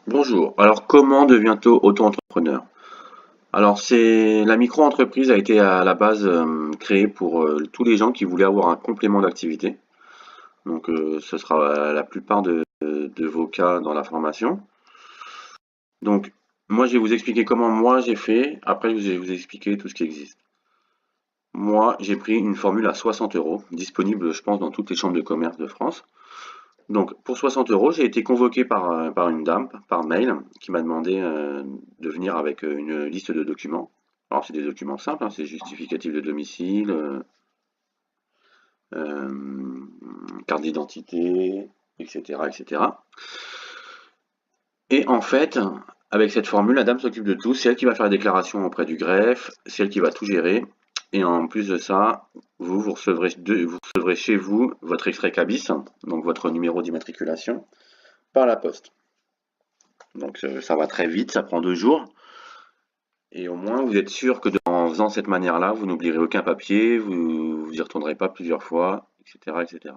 Bonjour. Alors, comment devient-on auto-entrepreneur? Alors, c'est la micro-entreprise a été à la base créée pour tous les gens qui voulaient avoir un complément d'activité. Donc, ce sera la plupart de vos cas dans la formation. Donc, moi, je vais vous expliquer comment moi j'ai fait. Après, je vais vous expliquer tout ce qui existe. Moi, j'ai pris une formule à 60 euros, disponible, je pense, dans toutes les chambres de commerce de France. Donc, pour 60 euros, j'ai été convoqué par une dame, par mail, qui m'a demandé de venir avec une liste de documents. Alors, c'est des documents simples, hein, c'est justificatif de domicile, euh, carte d'identité, etc., etc. Et en fait, avec cette formule, la dame s'occupe de tout. C'est elle qui va faire la déclaration auprès du greffe, c'est elle qui va tout gérer. Et en plus de ça, vous recevrez chez vous votre extrait cabis, donc votre numéro d'immatriculation, par la poste. Donc ça va très vite, ça prend 2 jours. Et au moins, vous êtes sûr que en faisant cette manière-là, vous n'oublierez aucun papier, vous y retournerez pas plusieurs fois, etc., etc.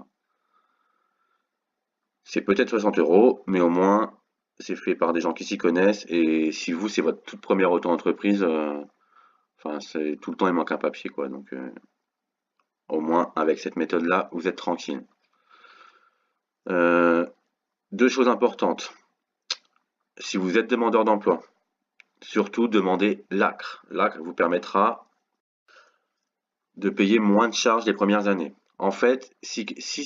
C'est peut-être 60 euros, mais au moins, c'est fait par des gens qui s'y connaissent. Et si vous, c'est votre toute première auto-entreprise, enfin, c'est tout le temps, il manque un papier, quoi. Donc, au moins, avec cette méthode-là, vous êtes tranquille. Euh, Deux choses importantes. Si vous êtes demandeur d'emploi, surtout demandez l'ACRE. L'ACRE vous permettra de payer moins de charges les premières années. En fait, si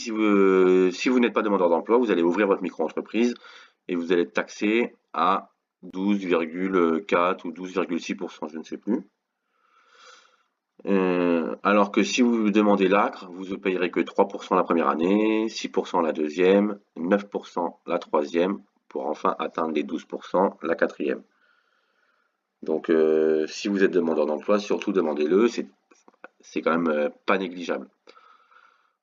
vous n'êtes pas demandeur d'emploi, vous allez ouvrir votre micro-entreprise et vous allez être taxé à 12,4 ou 12,6%, je ne sais plus. Alors que si vous demandez l'ACRE, vous ne payerez que 3% la première année, 6% la deuxième, 9% la troisième, pour enfin atteindre les 12% la quatrième. Donc, si vous êtes demandeur d'emploi, surtout demandez-le, c'est quand même pas négligeable.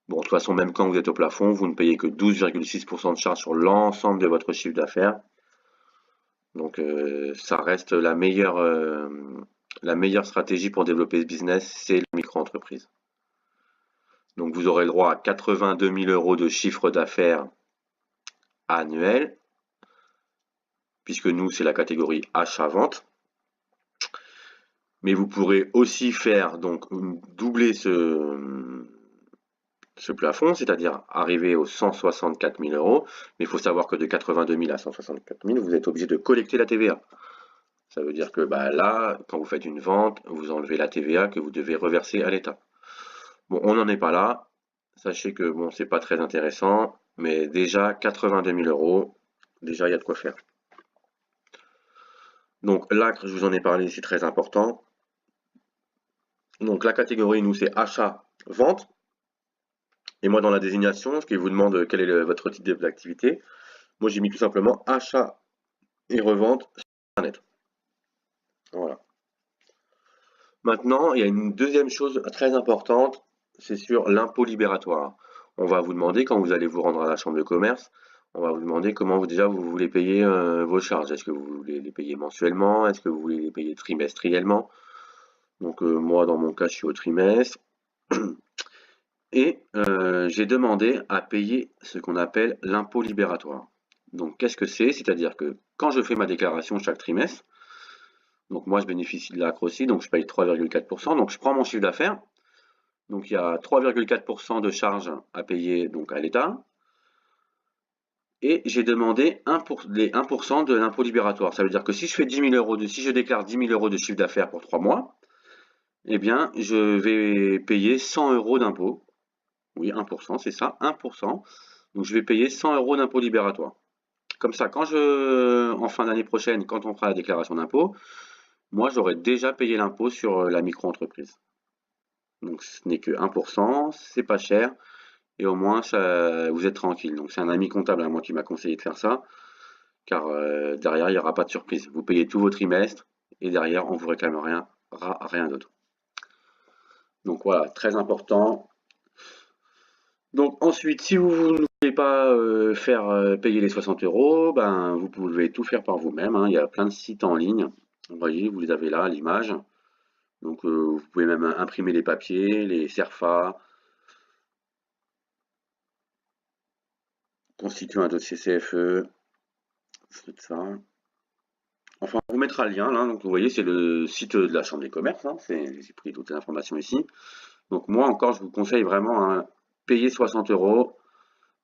Bon, de toute façon, même quand vous êtes au plafond, vous ne payez que 12,6% de charge sur l'ensemble de votre chiffre d'affaires. Donc, ça reste la meilleure stratégie pour développer ce business, c'est la micro-entreprise. Donc, vous aurez le droit à 82 000 euros de chiffre d'affaires annuel, puisque nous, c'est la catégorie achat-vente. Mais vous pourrez aussi faire, donc, doubler ce plafond, c'est-à-dire arriver aux 164 000 euros. Mais il faut savoir que de 82 000 à 164 000, vous êtes obligé de collecter la TVA. Ça veut dire que bah, là, quand vous faites une vente, vous enlevez la TVA que vous devez reverser à l'État. Bon, on n'en est pas là. Sachez que bon, c'est pas très intéressant, mais déjà 82 000 euros, déjà il y a de quoi faire. Donc l'ACRE, je vous en ai parlé, c'est très important. Donc la catégorie, nous, c'est achat-vente. Et moi, dans la désignation, ce qui vous demande quel est votre type d'activité, moi j'ai mis tout simplement achat et revente sur Internet. Voilà. Maintenant, il y a une deuxième chose très importante, c'est sur l'impôt libératoire. On va vous demander, quand vous allez vous rendre à la chambre de commerce, on va vous demander comment déjà vous voulez payer vos charges. Est-ce que vous voulez les payer mensuellement? Est-ce que vous voulez les payer trimestriellement? Donc moi, dans mon cas, je suis au trimestre. Et j'ai demandé à payer ce qu'on appelle l'impôt libératoire. Donc qu'est-ce que c'est? C'est-à-dire que quand je fais ma déclaration chaque trimestre, donc moi je bénéficie de l'ACRE aussi, donc je paye 3,4%. Donc je prends mon chiffre d'affaires. Donc il y a 3,4% de charges à payer donc à l'État. Et j'ai demandé les 1% de l'impôt libératoire. Ça veut dire que si je fais 10 000 euros si je déclare 10 000 euros de chiffre d'affaires pour 3 mois, eh bien, je vais payer 100 euros d'impôt. Oui, 1%, c'est ça, 1%. Donc je vais payer 100 euros d'impôt libératoire. Comme ça, en fin d'année prochaine, quand on fera la déclaration d'impôt, moi, j'aurai déjà payé l'impôt sur la micro-entreprise. Donc ce n'est que 1%, c'est pas cher. Et au moins, ça, vous êtes tranquille. Donc c'est un ami comptable à moi qui m'a conseillé de faire ça, car derrière, il n'y aura pas de surprise. Vous payez tout vos trimestres, et derrière, on vous réclame rien d'autre. Donc voilà, très important. Donc ensuite, si vous ne voulez pas faire payer les 60 euros, ben, vous pouvez tout faire par vous-même, hein. Il y a plein de sites en ligne. Vous voyez, vous les avez là, l'image. Donc vous pouvez même imprimer les papiers, les CERFA, constituer un dossier CFE, C'est ça. Enfin, on vous mettra le lien là. Donc, vous voyez, c'est le site de la Chambre des commerces. Hein. J'ai pris toutes les informations ici. Donc, moi encore, je vous conseille vraiment hein, payer 60 euros.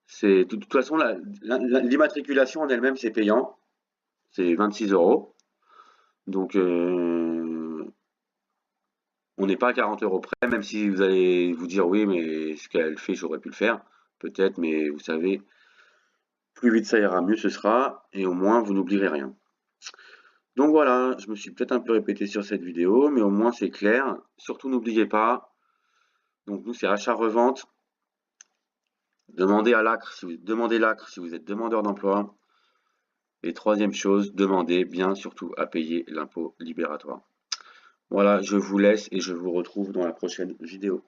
C'est de toute façon l'immatriculation en elle-même, c'est payant. C'est 26 euros. Donc, on n'est pas à 40 euros près, même si vous allez vous dire oui, mais ce qu'elle fait, j'aurais pu le faire. Peut-être, mais vous savez, plus vite ça ira, mieux ce sera. Et au moins, vous n'oublierez rien. Donc voilà, je me suis peut-être un peu répété sur cette vidéo, mais au moins c'est clair. Surtout n'oubliez pas, donc nous c'est achat-revente. Demandez l'ACRE si vous êtes demandeur d'emploi. Et troisième chose, demandez bien surtout à payer l'impôt libératoire. Voilà, je vous laisse et je vous retrouve dans la prochaine vidéo.